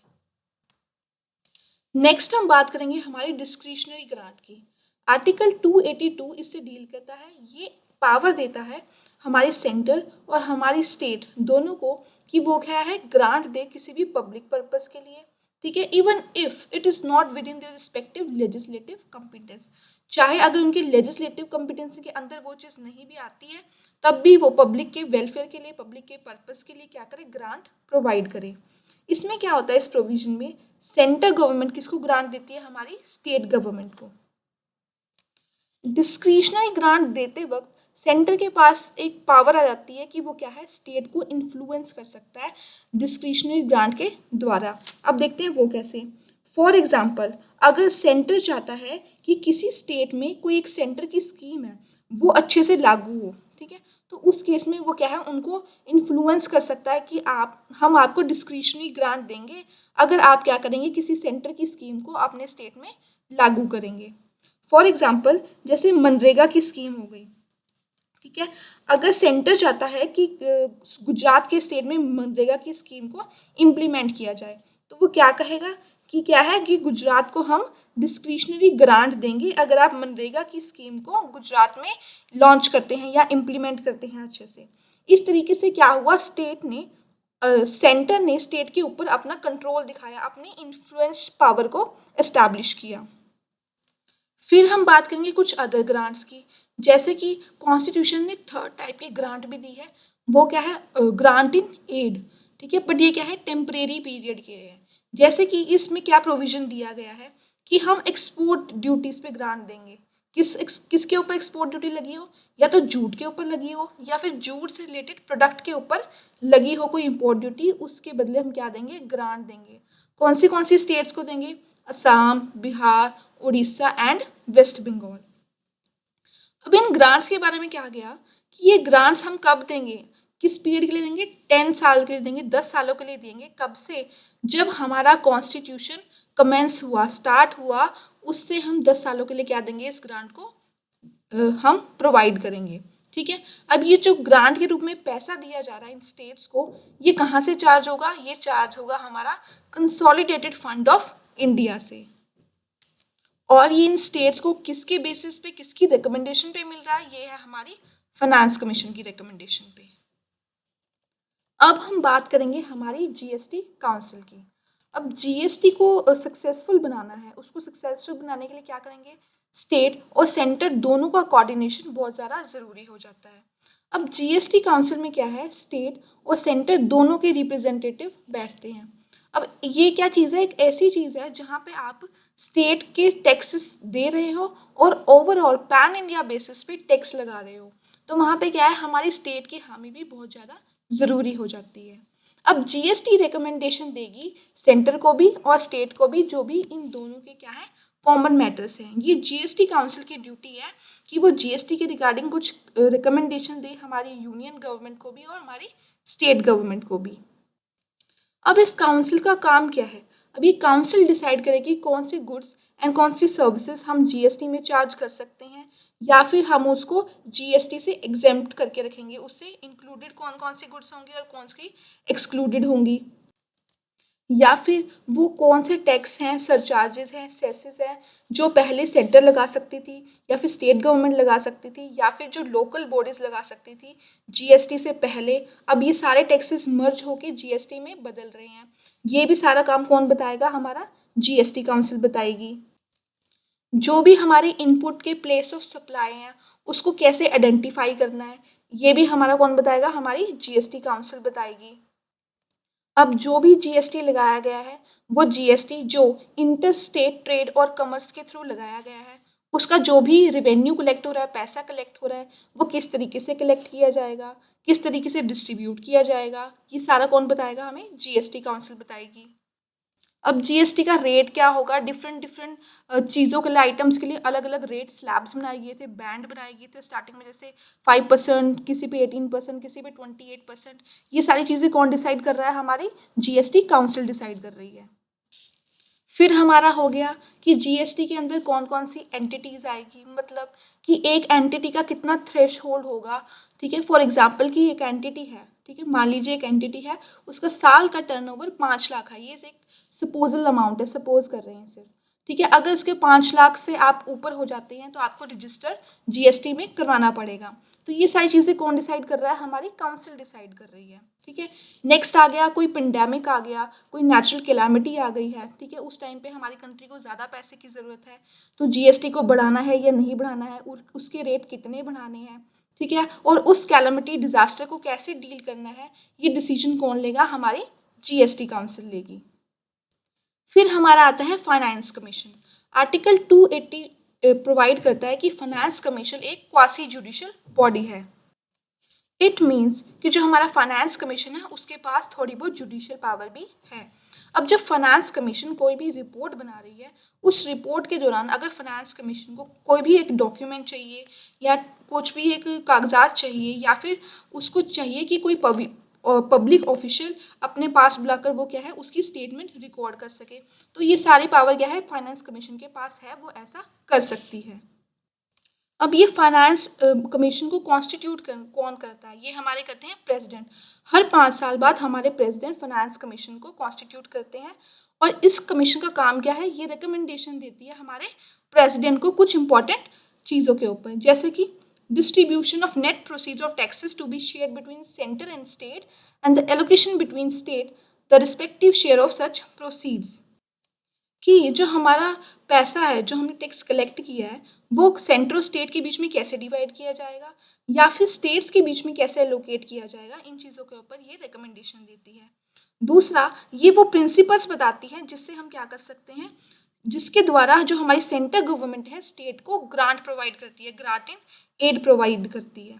नेक्स्ट हम बात करेंगे हमारी डिस्क्रिशनरी ग्रांट की। आर्टिकल 282 इससे डील करता है, ये पावर देता है हमारे सेंटर और हमारी स्टेट दोनों को कि वो क्या है, ग्रांट दे किसी भी पब्लिक पर्पस के लिए, ठीक है, even if it is not with in their respective legislative competence. चाहे अगर उनके लेजिस्लेटिव कॉम्पिटेंसी के अंदर वो चीज़ नहीं भी आती है, तब भी वो पब्लिक के वेलफेयर के लिए, पब्लिक के पर्पस के लिए क्या करे, ग्रांट प्रोवाइड करे। इसमें क्या होता है, इस प्रोविजन में सेंटर गवर्नमेंट किसको ग्रांट देती है, हमारी स्टेट गवर्नमेंट को। डिस्क्रिशनरी ग्रांट देते वक्त सेंटर के पास एक पावर आ जाती है कि वो क्या है, स्टेट को इन्फ्लुएंस कर सकता है डिस्क्रिशनरी ग्रांट के द्वारा। अब देखते हैं वो कैसे। फॉर एग्जाम्पल, अगर सेंटर चाहता है कि किसी स्टेट में कोई एक सेंटर की स्कीम है वो अच्छे से लागू हो, ठीक है, तो उस केस में वो क्या है, उनको इन्फ्लुएंस कर सकता है कि हम आपको डिस्क्रिशनरी ग्रांट देंगे अगर आप क्या करेंगे, किसी सेंटर की स्कीम को अपने स्टेट में लागू करेंगे। फॉर एग्जाम्पल, जैसे मनरेगा की स्कीम हो गई, ठीक है, अगर सेंटर चाहता है कि गुजरात के स्टेट में मनरेगा की स्कीम को इम्प्लीमेंट किया जाए, तो वो क्या कहेगा कि क्या है, कि गुजरात को हम डिस्क्रिशनरी ग्रांट देंगे अगर आप मनरेगा की स्कीम को गुजरात में लॉन्च करते हैं या इम्प्लीमेंट करते हैं अच्छे से। इस तरीके से क्या हुआ, सेंटर ने स्टेट के ऊपर अपना कंट्रोल दिखाया, अपनी इन्फ्लुएंस पावर को एस्टैब्लिश किया। फिर हम बात करेंगे कुछ अदर ग्रांट्स की, जैसे कि कॉन्स्टिट्यूशन ने थर्ड टाइप की ग्रांट भी दी है, वो क्या है, ग्रांट इन एड, ठीक है, बट ये क्या है, टेम्परेरी पीरियड के है। जैसे कि इसमें क्या प्रोविजन दिया गया है कि हम एक्सपोर्ट ड्यूटीज पे ग्रांट देंगे। किसके ऊपर एक्सपोर्ट ड्यूटी लगी हो, या तो जूट के ऊपर लगी हो या फिर जूट से रिलेटेड प्रोडक्ट के ऊपर लगी हो कोई इम्पोर्ट ड्यूटी, उसके बदले हम क्या देंगे, ग्रांट देंगे। कौन सी स्टेट्स को देंगे, असम, बिहार, उड़ीसा एंड वेस्ट बंगाल। अब इन ग्रांट्स के बारे में क्या गया कि ये ग्रांट्स हम कब देंगे, किस पीरियड के लिए देंगे, 10 साल के लिए देंगे, 10 सालों के लिए देंगे। कब से, जब हमारा कॉन्स्टिट्यूशन कमेंस हुआ, स्टार्ट हुआ, उससे हम 10 सालों के लिए क्या देंगे, इस ग्रांट को हम प्रोवाइड करेंगे, ठीक है। अब ये जो ग्रांट के रूप में पैसा दिया जा रहा है इन स्टेट्स को, ये कहाँ से चार्ज होगा, ये चार्ज होगा हमारा कंसोलिडेटेड फंड ऑफ इंडिया से। और ये इन स्टेट्स को किसके बेसिस पे, किसकी रिकमेंडेशन पे मिल रहा है, ये है हमारी फाइनेंस कमीशन की रिकमेंडेशन पे। अब हम बात करेंगे हमारी जीएसटी काउंसिल की। अब जीएसटी को सक्सेसफुल बनाना है, उसको सक्सेसफुल बनाने के लिए क्या करेंगे, स्टेट और सेंटर दोनों का कोऑर्डिनेशन बहुत ज़्यादा ज़रूरी हो जाता है। अब जीएसटी काउंसिल में क्या है, स्टेट और सेंटर दोनों के रिप्रेजेंटेटिव बैठते हैं। अब ये क्या चीज़ है, एक ऐसी चीज़ है जहाँ पे आप स्टेट के टैक्सेस दे रहे हो और ओवरऑल पैन इंडिया बेसिस पे टैक्स लगा रहे हो, तो वहाँ पे क्या है, हमारी स्टेट की हामी भी बहुत ज़्यादा ज़रूरी हो जाती है। अब जीएसटी रिकमेंडेशन देगी सेंटर को भी और स्टेट को भी, जो भी इन दोनों के क्या है, कॉमन मैटर्स हैं। ये जीएसटी काउंसिल की ड्यूटी है कि वो जीएसटी के रिगार्डिंग कुछ रिकमेंडेशन दे हमारी यूनियन गवर्नमेंट को भी और हमारी स्टेट गवर्नमेंट को भी। अब इस काउंसिल का काम क्या है, अब ये काउंसिल डिसाइड करेगी कौन सी गुड्स एंड कौन सी सर्विसेज हम जीएसटी में चार्ज कर सकते हैं, या फिर हम उसको जीएसटी से एग्जेम्प्ट करके रखेंगे, उससे इंक्लूडेड कौन कौन सी गुड्स होंगी और कौन सी एक्सक्लूडेड होंगी, या फिर वो कौन से टैक्स हैं, सरचार्जेस हैं, सेसेस हैं जो पहले सेंटर लगा सकती थी या फिर स्टेट गवर्नमेंट लगा सकती थी या फिर जो लोकल बॉडीज लगा सकती थी जीएसटी से पहले, अब ये सारे टैक्सेस मर्ज होके जीएसटी में बदल रहे हैं। ये भी सारा काम कौन बताएगा, हमारा जीएसटी काउंसिल बताएगी। जो भी हमारे इनपुट के प्लेस ऑफ सप्लाई हैं उसको कैसे आइडेंटिफाई करना है, ये भी हमारा कौन बताएगा, हमारी जीएसटी काउंसिल बताएगी। अब जो भी जीएसटी लगाया गया है वो जीएसटी जो इंटर स्टेट ट्रेड और कॉमर्स के थ्रू लगाया गया है, उसका जो भी रेवेन्यू कलेक्ट हो रहा है, पैसा कलेक्ट हो रहा है, वो किस तरीके से कलेक्ट किया जाएगा, किस तरीके से डिस्ट्रीब्यूट किया जाएगा, ये सारा कौन बताएगा, हमें जीएसटी काउंसिल बताएगी। अब जीएसटी का रेट क्या होगा, डिफरेंट डिफरेंट चीज़ों के लिए, आइटम्स के लिए अलग अलग रेट स्लैब्स बनाए गए थे, बैंड बनाए गए थे स्टार्टिंग में, जैसे 5%, किसी पे 18%, किसी पे 28%। ये सारी चीज़ें कौन डिसाइड कर रहा है, हमारी जीएसटी काउंसिल डिसाइड कर रही है। फिर हमारा हो गया कि जीएसटी के अंदर कौन कौन सी एंटिटीज आएगी, मतलब कि एक एंटिटी का कितना थ्रेशहोल्ड होगा। ठीक है, फॉर एग्जांपल कि एक एंटिटी है, ठीक है, मान लीजिए एक एंटिटी है, उसका साल का टर्नओवर 5 लाख है, ये एक सपोजल अमाउंट है, सपोज कर रहे हैं सिर्फ। ठीक है, अगर उसके 5 लाख से आप ऊपर हो जाते हैं तो आपको रजिस्टर जीएसटी में करवाना पड़ेगा। तो ये सारी चीज़ें कौन डिसाइड कर रहा है, हमारी काउंसिल डिसाइड कर रही है। ठीक है, नेक्स्ट आ गया, कोई पेंडेमिक आ गया, कोई नेचुरल कैलामिटी आ गई है, ठीक है, उस टाइम पे हमारी कंट्री को ज़्यादा पैसे की ज़रूरत है, तो जीएसटी को बढ़ाना है या नहीं बढ़ाना है, उसके रेट कितने बढ़ाने हैं, ठीक है, और उस कैलामिटी डिजास्टर को कैसे डील करना है, ये डिसीजन कौन लेगा, हमारी जीएसटी काउंसिल लेगी। फिर हमारा आता है फाइनेंस कमीशन। आर्टिकल 280 प्रोवाइड करता है कि फाइनेंस कमीशन एक क्वासी जुडिशियल बॉडी है। इट मीन्स कि जो हमारा फाइनेंस कमीशन है उसके पास थोड़ी बहुत जुडिशियल पावर भी है। अब जब फाइनेंस कमीशन कोई भी रिपोर्ट बना रही है, उस रिपोर्ट के दौरान अगर फाइनेंस कमीशन को कोई भी एक डॉक्यूमेंट चाहिए या कुछ भी एक कागजात चाहिए, या फिर उसको चाहिए कि कोई पब्लिक ऑफिशियल अपने पास बुलाकर वो क्या है, उसकी स्टेटमेंट रिकॉर्ड कर सके, तो ये सारी पावर क्या है, फाइनेंस कमीशन के पास है, वो ऐसा कर सकती है। अब ये फाइनेंस कमीशन को कॉन्स्टिट्यूट कौन करता है, ये हमारे करते हैं प्रेसिडेंट। हर 5 साल बाद हमारे प्रेसिडेंट फाइनेंस कमीशन को कॉन्स्टिट्यूट करते हैं, और इस कमीशन का काम क्या है, ये रिकमेंडेशन देती है हमारे प्रेसिडेंट को कुछ इंपॉर्टेंट चीज़ों के ऊपर, जैसे कि distribution of net proceeds of taxes to be shared between center and state and the allocation between state the respective share of such proceeds, कि जो हमारा पैसा है, जो हमने टैक्स कलेक्ट किया है, वो सेंटर और स्टेट के बीच में कैसे डिवाइड किया जाएगा या फिर स्टेट्स के बीच में कैसे एलोकेट किया जाएगा, इन चीज़ों के ऊपर ये रिकमेंडेशन देती है। दूसरा, ये वो प्रिंसिपल्स बताती है जिससे हम क्या कर सकते हैं, जिसके द्वारा जो हमारी सेंटर गवर्नमेंट है स्टेट को ग्रांट प्रोवाइड करती है, ग्रांट एंड एड प्रोवाइड करती है।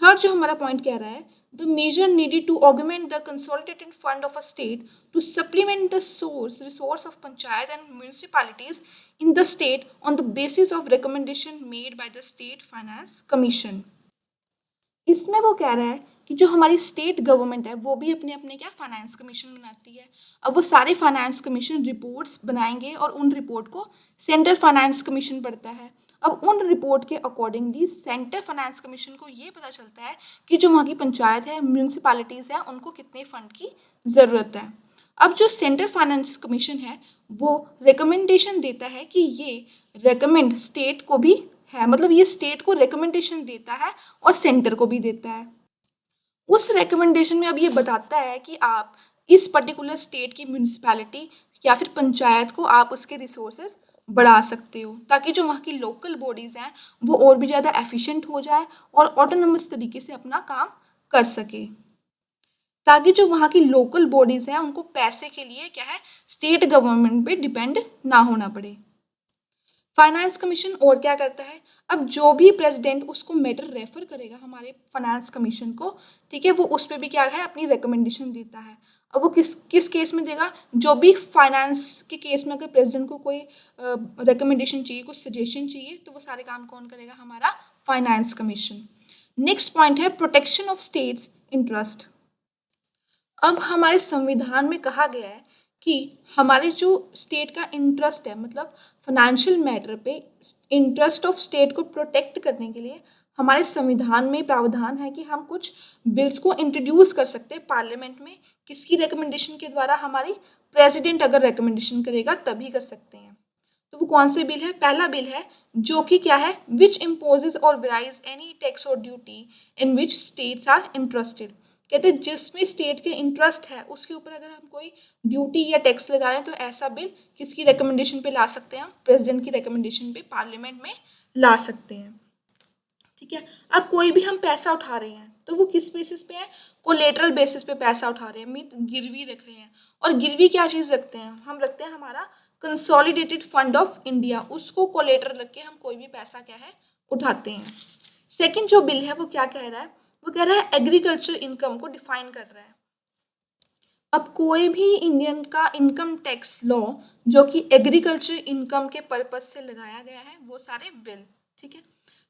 थर्ड जो हमारा पॉइंट कह रहा है, the measure needed to augment the consolidated fund of a state to supplement the resource of panchayat and municipalities in the state on the basis of recommendation made by the state finance commission. इसमें वो कह रहा है कि जो हमारी state government है वो भी अपने अपने क्या फाइनेंस कमीशन बनाती है। अब वो सारे फाइनेंस कमीशन रिपोर्ट्स बनाएंगे और उन रिपोर्ट को सेंट्रल फाइनेंस कमीशन पढ़ता है। अब उन रिपोर्ट के अकॉर्डिंगली सेंट्रल फाइनेंस कमीशन को ये पता चलता है कि जो वहाँ की पंचायत है, म्यूनिसिपैलिटीज़ है, उनको कितने फंड की ज़रूरत है। अब जो सेंट्रल फाइनेंस कमीशन है वो रिकमेंडेशन देता है कि ये रिकमेंड स्टेट को भी है, मतलब ये स्टेट को रिकमेंडेशन देता है और सेंटर को भी देता है। उस रिकमेंडेशन में अब ये बताता है कि आप इस पर्टिकुलर स्टेट की म्यूनिसिपैलिटी या फिर पंचायत को आप उसके रिसोर्सेज बढ़ा सकते हो, ताकि जो वहाँ की लोकल बॉडीज़ हैं वो और भी ज़्यादा एफिशिएंट हो जाए और ऑटोनोमस तरीके से अपना काम कर सके, ताकि जो वहाँ की लोकल बॉडीज़ हैं उनको पैसे के लिए क्या है, स्टेट गवर्नमेंट पे डिपेंड ना होना पड़े। फाइनेंस कमीशन और क्या करता है, अब जो भी प्रेसिडेंट उसको मैटर रेफर करेगा हमारे फाइनेंस कमीशन को, ठीक है, वो उस पर भी क्या है, अपनी रिकमेंडेशन देता है। अब वो किस किस केस में देगा, जो भी फाइनेंस के केस में अगर प्रेसिडेंट को कोई रिकमेंडेशन चाहिए, कुछ सजेशन चाहिए, तो वो सारे काम कौन करेगा, हमारा फाइनेंस कमीशन। नेक्स्ट पॉइंट है प्रोटेक्शन ऑफ स्टेट्स इंटरेस्ट। अब हमारे संविधान में कहा गया है कि हमारे जो स्टेट का इंटरेस्ट है, मतलब फाइनेंशियल मैटर पे इंटरेस्ट ऑफ स्टेट को प्रोटेक्ट करने के लिए हमारे संविधान में प्रावधान है कि हम कुछ बिल्स को इंट्रोड्यूस कर सकते हैं पार्लियामेंट में, किसकी रिकमेंडेशन के द्वारा, हमारी प्रेसिडेंट अगर रिकमेंडेशन करेगा तभी कर सकते हैं। तो वो कौन से बिल है, पहला बिल है जो कि क्या है, which imposes or varies any tax or duty in which states are interested. कहते हैं जिसमें स्टेट के इंटरेस्ट है उसके ऊपर अगर हम कोई ड्यूटी या टैक्स लगा रहे हैं तो ऐसा बिल किसकी रिकमेंडेशन पे ला सकते हैं, हम प्रेसिडेंट की रिकमेंडेशन पे पार्लियामेंट में ला सकते हैं। ठीक है, अब कोई भी हम पैसा उठा रहे हैं तो वो किस बेसिस पे है, कोलेटरल बेसिस पे पैसा उठा रहे हैं, मीन गिरवी रख रहे हैं। और गिरवी क्या चीज़ रखते हैं, हम रखते हैं हमारा कंसोलिडेटेड फंड ऑफ इंडिया, उसको कोलेटर रख के हम कोई भी पैसा क्या है उठाते हैं। सेकंड जो बिल है वो क्या कह रहा है, वो कह रहा है एग्रीकल्चर इनकम को डिफाइन कर रहा है। अब कोई भी इंडियन का इनकम टैक्स लॉ जो कि एग्रीकल्चर इनकम के पर्पज से लगाया गया है, वो सारे बिल, ठीक है।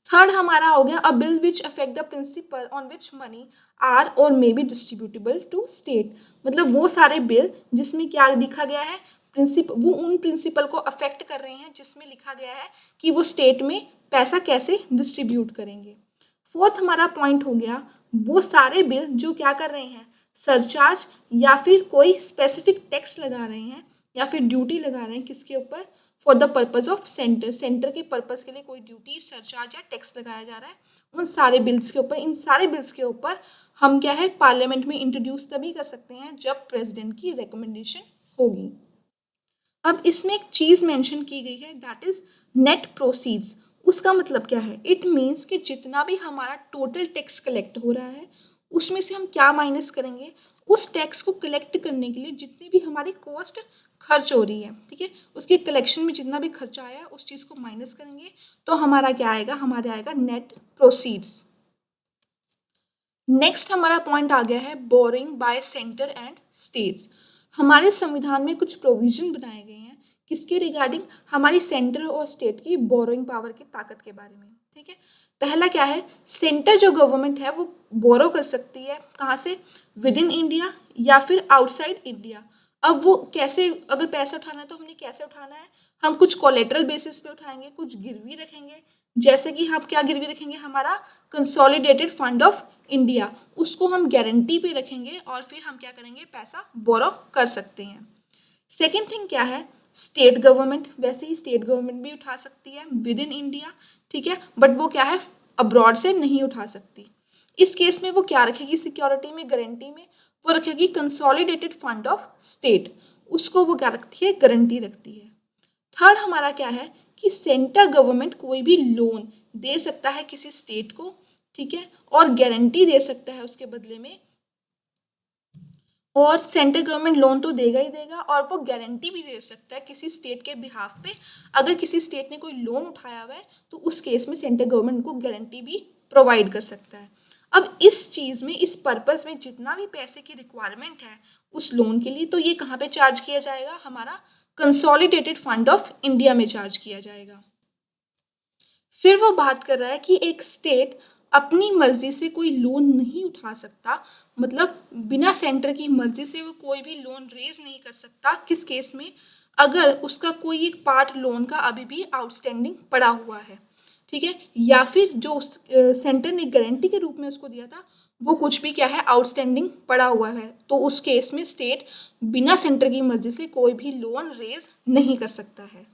थर्ड हमारा हो गया a bill which affect the principle on which money are और may be distributable to state, मतलब वो सारे बिल जिसमें क्या लिखा गया है, वो उन प्रिंसिपल को अफेक्ट कर रहे हैं जिसमें लिखा गया है कि वो स्टेट में पैसा कैसे डिस्ट्रीब्यूट करेंगे। फोर्थ हमारा पॉइंट हो गया वो सारे बिल जो क्या कर रहे हैं, सरचार्ज या फिर कोई स्पेसिफिक टैक्स लगा रहे हैं या फिर ड्यूटी लगा रहे हैं, किसके ऊपर, for the purpose of centre, centre के पर्पज के लिए कोई ड्यूटी, सरचार्ज या टैक्स लगाया जा रहा है, उन सारे बिल्स के ऊपर, इन सारे बिल्स के ऊपर हम क्या है पार्लियामेंट में इंट्रोड्यूस तभी कर सकते हैं जब प्रेसिडेंट की रिकमेंडेशन होगी। अब इसमें एक चीज़ मेंशन की गई है दैट इज नेट प्रोसीड्स। उसका मतलब क्या है, इट मीन्स कि जितना भी हमारा टोटल टैक्स कलेक्ट हो रहा है उसमें से हम क्या माइनस करेंगे, उस टैक्स को कलेक्ट करने के लिए जितनी भी हमारी कॉस्ट खर्च हो रही है, ठीक है, उसके कलेक्शन में जितना भी खर्चा आया उस चीज़ को माइनस करेंगे तो हमारा क्या आएगा, हमारे आएगा नेट प्रोसीड्स। नेक्स्ट हमारा पॉइंट आ गया है boring bye centre and states. हमारे संविधान में कुछ प्रोविजन बनाए गए हैं किसके रिगार्डिंग, हमारी सेंटर और स्टेट की बोरोइंग पावर की ताकत के बारे में, ठीक है। पहला क्या है, सेंटर जो गवर्नमेंट है वो बोरो कर सकती है कहाँ से, विद इन इंडिया या फिर आउटसाइड इंडिया। अब वो कैसे, अगर पैसा उठाना है तो हमने कैसे उठाना है, हम कुछ कोलेटरल बेसिस पे उठाएंगे, कुछ गिरवी रखेंगे, जैसे कि हम क्या गिरवी रखेंगे, हमारा कंसोलिडेटेड फंड ऑफ इंडिया, उसको हम गारंटी पे रखेंगे और फिर हम क्या करेंगे, पैसा बोरो कर सकते हैं। सेकेंड थिंग क्या है, स्टेट गवर्नमेंट, वैसे ही स्टेट गवर्नमेंट भी उठा सकती है विद इन इंडिया, ठीक है, बट वो क्या है अब्रॉड से नहीं उठा सकती। इस केस में वो क्या रखेगी, सिक्योरिटी में, गारंटी में, वो रखेगी कंसोलिडेटेड फंड ऑफ स्टेट, उसको वो क्या रखती है, गारंटी रखती है। थर्ड हमारा क्या है कि सेंट्रल गवर्नमेंट कोई भी लोन दे सकता है किसी स्टेट को, ठीक है, और गारंटी दे सकता है उसके बदले में, और सेंट्रल गवर्नमेंट लोन तो देगा ही देगा और वो गारंटी भी दे सकता है किसी स्टेट के बिहाफ पे। अगर किसी स्टेट ने कोई लोन उठाया हुआ है तो उस केस में सेंट्रल गवर्नमेंट को गारंटी भी प्रोवाइड कर सकता है। अब इस चीज़ में, इस पर्पस में जितना भी पैसे की रिक्वायरमेंट है उस लोन के लिए, तो ये कहाँ पे चार्ज किया जाएगा, हमारा कंसोलिडेटेड फंड ऑफ इंडिया में चार्ज किया जाएगा। फिर वो बात कर रहा है कि एक स्टेट अपनी मर्जी से कोई लोन नहीं उठा सकता, मतलब बिना सेंटर की मर्जी से वो कोई भी लोन रेज नहीं कर सकता, किस केस में, अगर उसका कोई एक पार्ट लोन का अभी भी आउटस्टैंडिंग पड़ा हुआ है, ठीक है, या फिर जो सेंटर ने गारंटी के रूप में उसको दिया था वो कुछ भी क्या है आउटस्टैंडिंग पड़ा हुआ है, तो उस केस में स्टेट बिना सेंटर की मर्जी से कोई भी लोन रेज नहीं कर सकता है।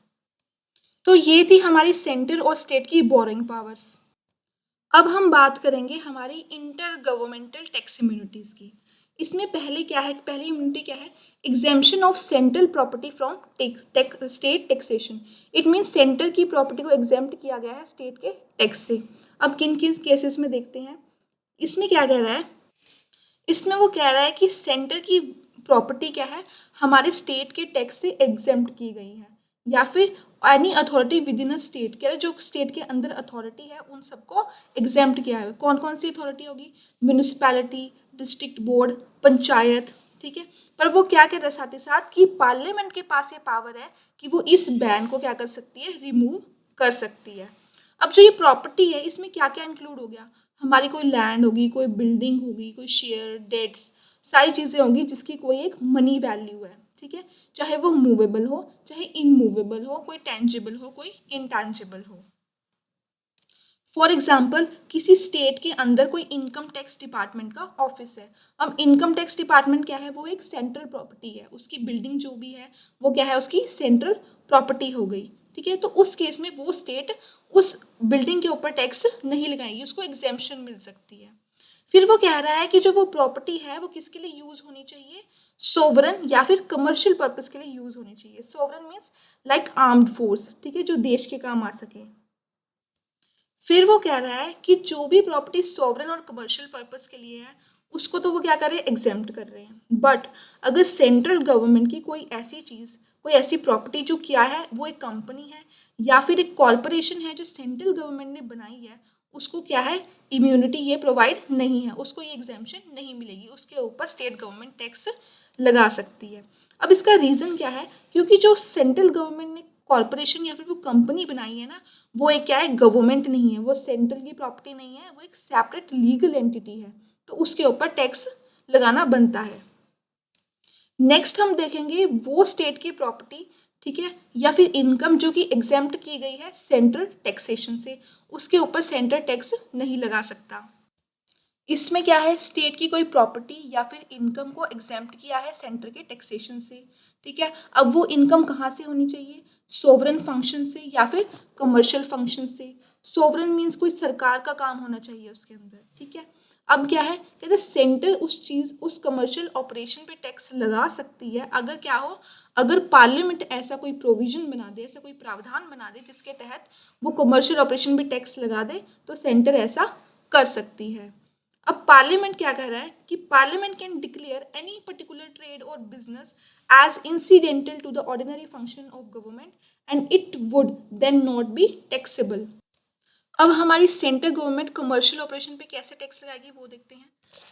तो ये थी हमारी सेंटर और स्टेट की बोरिंग पावर्स। अब हम बात करेंगे हमारी इंटर गवर्नमेंटल टैक्स इम्यूनिटीज़ की। इसमें पहले क्या है, पहली इम्यूनिटी क्या है, exemption of central property from state taxation. It means centre की प्रॉपर्टी को एग्जेम्प्ट किया गया है स्टेट के टैक्स से। अब किन किन केसेस में देखते हैं, इसमें क्या कह रहा है, इसमें वो कह रहा है कि सेंटर की प्रॉपर्टी क्या है, हमारे स्टेट के टैक्स से एग्जेम्प्ट की गई है, या फिर any authority with in a state, कह रहे जो स्टेट के अंदर अथॉरिटी है उन सबको एग्जेम्प्ट किया है। कौन कौन सी अथॉरिटी होगी, म्यूनिसिपैलिटी, डिस्ट्रिक्ट बोर्ड, पंचायत, ठीक है। पर वो क्या कह रहा है साथ ही साथ कि पार्लियामेंट के पास ये पावर है कि वो इस बैन को क्या कर सकती है, रिमूव कर सकती है। अब जो ये प्रॉपर्टी है इसमें क्या क्या इंक्लूड हो गया, हमारी कोई लैंड होगी, कोई बिल्डिंग होगी, कोई शेयर, डेट्स, सारी चीज़ें होंगी जिसकी कोई एक मनी वैल्यू है, ठीक है। चाहे वो मूवेबल हो, चाहे इनमूवेबल हो, कोई टेंजिबल हो, कोई इनटेंजिबल हो। फॉर एग्जाम्पल किसी स्टेट के अंदर कोई इनकम टैक्स डिपार्टमेंट का ऑफिस है। अब इनकम टैक्स डिपार्टमेंट क्या है, वो एक सेंट्रल प्रॉपर्टी है, उसकी बिल्डिंग जो भी है वो क्या है, उसकी सेंट्रल प्रॉपर्टी हो गई, ठीक है। तो उस केस में वो स्टेट उस बिल्डिंग के ऊपर टैक्स नहीं लगाएगी, उसको एग्जेम्पशन मिल सकती है। फिर वो कह रहा है कि जो वो प्रॉपर्टी है वो किसके लिए यूज होनी चाहिए, सोवरन या फिर कमर्शियल पर्पस के लिए यूज होनी चाहिए। Sovereign means like armed force, ठीक है, जो देश के काम आ सके। फिर वो कह रहा है कि जो भी प्रॉपर्टी सॉवरन और कमर्शियल पर्पस के लिए है उसको तो वो क्या कर रहे हैं, एग्जेम्प्ट कर रहे हैं। बट अगर सेंट्रल गवर्नमेंट की कोई ऐसी चीज़, कोई ऐसी प्रॉपर्टी जो क्या है, वो एक कंपनी है या फिर एक कॉरपोरेशन है जो सेंट्रल गवर्नमेंट ने बनाई है, उसको क्या है, इम्यूनिटी ये प्रोवाइड नहीं है, उसको ये एग्जेम्पशन नहीं मिलेगी, उसके ऊपर स्टेट गवर्नमेंट टैक्स लगा सकती है। अब इसका रीज़न क्या है, क्योंकि जो सेंट्रल गवर्नमेंट ने कॉरपोरेशन या फिर वो कंपनी बनाई है ना, वो एक क्या है, गवर्नमेंट नहीं है, वो सेंट्रल की प्रॉपर्टी नहीं है, वो एक सेपरेट लीगल एंटिटी है, तो उसके ऊपर टैक्स लगाना बनता है। नेक्स्ट हम देखेंगे वो स्टेट की प्रॉपर्टी, ठीक है, या फिर इनकम जो कि एग्जेम्प्ट की गई है सेंट्रल टैक्सेशन से, उसके ऊपर सेंट्रल टैक्स नहीं लगा सकता। इसमें क्या है, स्टेट की कोई प्रॉपर्टी या फिर इनकम को एग्जेम्प्ट किया है सेंटर के टैक्सेशन से, ठीक है। अब वो इनकम कहाँ से होनी चाहिए, सोवरन फंक्शन से या फिर कमर्शियल फंक्शन से। सोवरन मीन्स कोई सरकार का काम होना चाहिए उसके अंदर, ठीक है। अब क्या है, कहते हैं सेंटर उस चीज़, उस कमर्शियल ऑपरेशन पे टैक्स लगा सकती है अगर क्या हो, अगर पार्लियामेंट ऐसा कोई प्रोविजन बना दे, ऐसा कोई प्रावधान बना दे जिसके तहत वो कमर्शियल ऑपरेशन पे टैक्स लगा दे, तो सेंटर ऐसा कर सकती है। अब पार्लियामेंट क्या कह रहा है कि parliament can declare any particular trade और business as incidental to the ordinary function of government and it would then not be taxable. अब हमारी सेंट्रल गवर्नमेंट कमर्शियल ऑपरेशन पे कैसे टैक्स लगाएगी वो देखते हैं।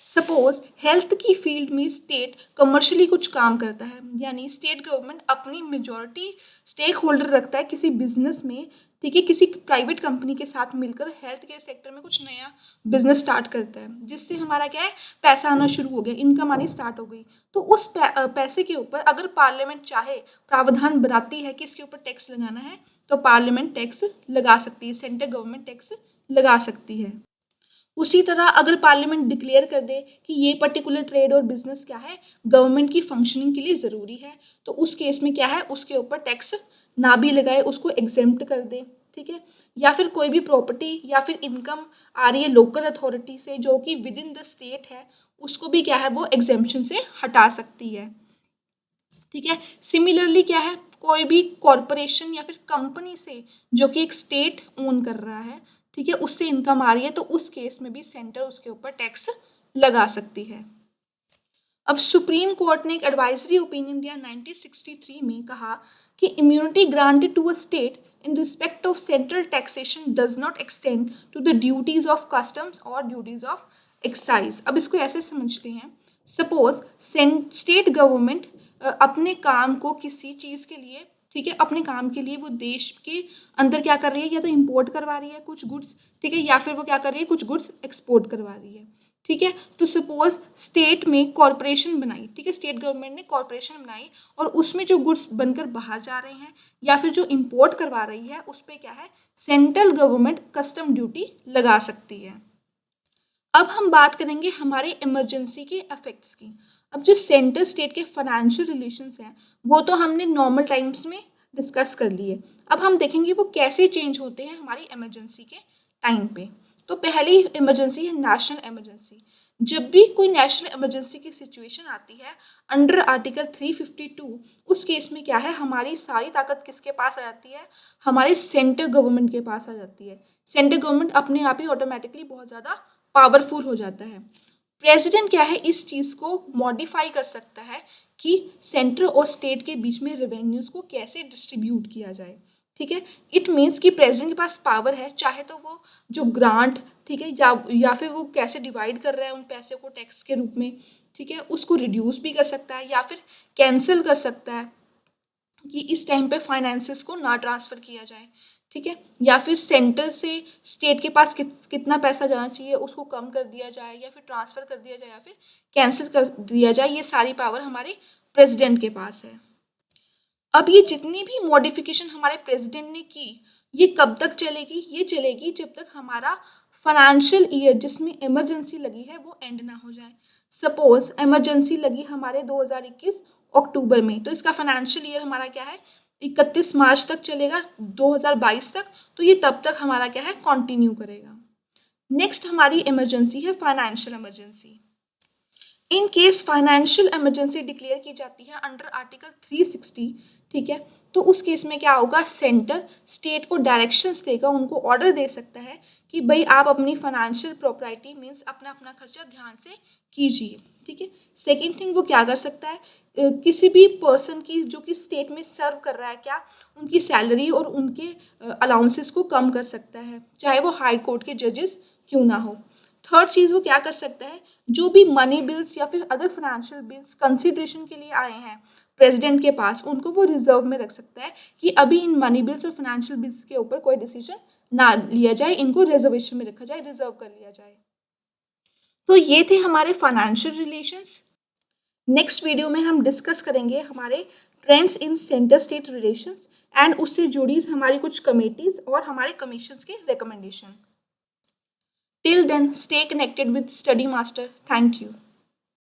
सपोज हेल्थ की फील्ड में स्टेट कमर्शियली कुछ काम करता है, यानी स्टेट गवर्नमेंट अपनी मेजॉरिटी स्टेक होल्डर रखता है किसी बिजनेस में, ठीक है, किसी प्राइवेट कंपनी के साथ मिलकर हेल्थ केयर सेक्टर में कुछ नया बिजनेस स्टार्ट करता है, जिससे हमारा क्या है, पैसा आना शुरू हो गया, इनकम आनी स्टार्ट हो गई। तो उस पैसे के ऊपर अगर पार्लियामेंट चाहे, प्रावधान बनाती है कि इसके ऊपर टैक्स लगाना है, तो पार्लियामेंट टैक्स लगा सकती है, सेंट्रल गवर्नमेंट टैक्स लगा सकती है। उसी तरह अगर पार्लियामेंट डिक्लेयर कर दे कि ये पर्टिकुलर ट्रेड और बिजनेस क्या है, गवर्नमेंट की फंक्शनिंग के लिए ज़रूरी है, तो उस केस में क्या है, उसके ऊपर टैक्स ना भी लगाए, उसको एग्जेम्प्ट कर दे, ठीक है। या फिर कोई भी प्रॉपर्टी या फिर इनकम आ रही है लोकल अथॉरिटी से जो कि विद इन द स्टेट है, उसको भी क्या है, वो एग्जेम्पशन से हटा सकती है, ठीक है। सिमिलरली क्या है, कोई भी कॉरपोरेशन या फिर कंपनी से जो कि एक स्टेट ओन कर रहा है, ठीक है, उससे इनकम आ रही है, तो उस केस में भी सेंटर उसके ऊपर टैक्स लगा सकती है। अब सुप्रीम कोर्ट ने एक एडवाइजरी ओपिनियन दिया 1963 में, कहा कि immunity granted to a state in respect of central taxation does not extend to the duties of customs or duties of excise. अब इसको ऐसे समझते हैं, सपोज स्टेट गवर्नमेंट अपने काम को किसी चीज़ के लिए, ठीक है, अपने काम के लिए वो देश के अंदर क्या कर रही है, या तो इंपोर्ट करवा रही है कुछ गुड्स, ठीक है, या फिर वो क्या कर रही है, कुछ गुड्स एक्सपोर्ट करवा रही है, ठीक है। तो सपोज स्टेट में कॉरपोरेशन बनाई, ठीक है, स्टेट गवर्नमेंट ने कॉरपोरेशन बनाई और उसमें जो गुड्स बनकर बाहर जा रहे हैं या फिर जो इंपोर्ट करवा रही है, उस पर क्या है, सेंट्रल गवर्नमेंट कस्टम ड्यूटी लगा सकती है। अब हम बात करेंगे हमारे इमरजेंसी के इफेक्ट्स की। अब जो सेंटर स्टेट के फाइनेंशियल रिलेशंस हैं वो तो हमने नॉर्मल टाइम्स में डिस्कस कर लिए। अब हम देखेंगे वो कैसे चेंज होते हैं हमारी इमरजेंसी के टाइम पे। तो पहली इमरजेंसी है नेशनल इमरजेंसी। जब भी कोई नेशनल इमरजेंसी की सिचुएशन आती है अंडर आर्टिकल 352, उस केस में क्या है, हमारी सारी ताकत किसके पास आ जाती है, हमारे सेंट्रल गवर्नमेंट के पास आ जाती है। सेंट्रल गवर्नमेंट अपने आप ही ऑटोमेटिकली बहुत ज़्यादा पावरफुल हो जाता है। प्रेसिडेंट क्या है, इस चीज़ को मॉडिफाई कर सकता है कि सेंट्रल और स्टेट के बीच में रेवेन्यूज़ को कैसे डिस्ट्रीब्यूट किया जाए। ठीक है, इट मीन्स कि प्रेसिडेंट के पास पावर है, चाहे तो वो जो ग्रांट, ठीक है, या फिर वो कैसे डिवाइड कर रहा है उन पैसे को टैक्स के रूप में, ठीक है, उसको रिड्यूस भी कर सकता है या फिर कैंसिल कर सकता है कि इस टाइम पे फाइनेंसेस को ना ट्रांसफ़र किया जाए। ठीक है, या फिर सेंटर से स्टेट के पास कितना पैसा जाना चाहिए उसको कम कर दिया जाए या फिर ट्रांसफ़र कर दिया जाए या फिर कैंसिल कर दिया जाए। ये सारी पावर हमारे प्रेसिडेंट के पास है। अब ये जितनी भी मॉडिफिकेशन हमारे प्रेसिडेंट ने की, ये कब तक चलेगी, ये चलेगी जब तक हमारा फाइनेंशियल ईयर जिसमें इमरजेंसी लगी है वो एंड ना हो जाए। सपोज इमरजेंसी लगी हमारे 2021 अक्टूबर में, तो इसका फाइनेंशियल ईयर हमारा क्या है, 31 मार्च तक चलेगा 2022 तक, तो ये तब तक हमारा क्या है, कंटिन्यू करेगा। नेक्स्ट हमारी इमरजेंसी है financial emergency. In case financial emergency declare की जाती है अंडर आर्टिकल 360, ठीक है, तो उस केस में क्या होगा, सेंटर स्टेट को डायरेक्शंस देगा, उनको ऑर्डर दे सकता है कि भाई आप अपनी फाइनेंशियल प्रॉपर्टी मीन्स अपना अपना खर्चा ध्यान से कीजिए। ठीक है, सेकेंड थिंग वो क्या कर सकता है, किसी भी पर्सन की जो कि स्टेट में सर्व कर रहा है, क्या उनकी सैलरी और उनके अलाउंसेस को कम कर सकता है, चाहे वो हाई कोर्ट के जजेस क्यों ना हो। थर्ड चीज़ वो क्या कर सकता है, जो भी मनी बिल्स या फिर अदर फाइनेंशियल बिल्स कंसिडरेशन के लिए आए हैं प्रेसिडेंट के पास, उनको वो रिजर्व में रख सकता है कि अभी इन मनी बिल्स और फाइनेंशियल बिल्स के ऊपर कोई डिसीजन ना लिया जाए, इनको रिजर्वेशन में रखा जाए, रिजर्व कर लिया जाए। तो ये थे हमारे फाइनेंशियल रिलेशंस। नेक्स्ट वीडियो में हम डिस्कस करेंगे हमारे trends in centre state relations and उससे जुड़ी हमारी कुछ कमेटीज और हमारे कमीशंस के recommendation. Till then, stay connected with Study Master. Thank you.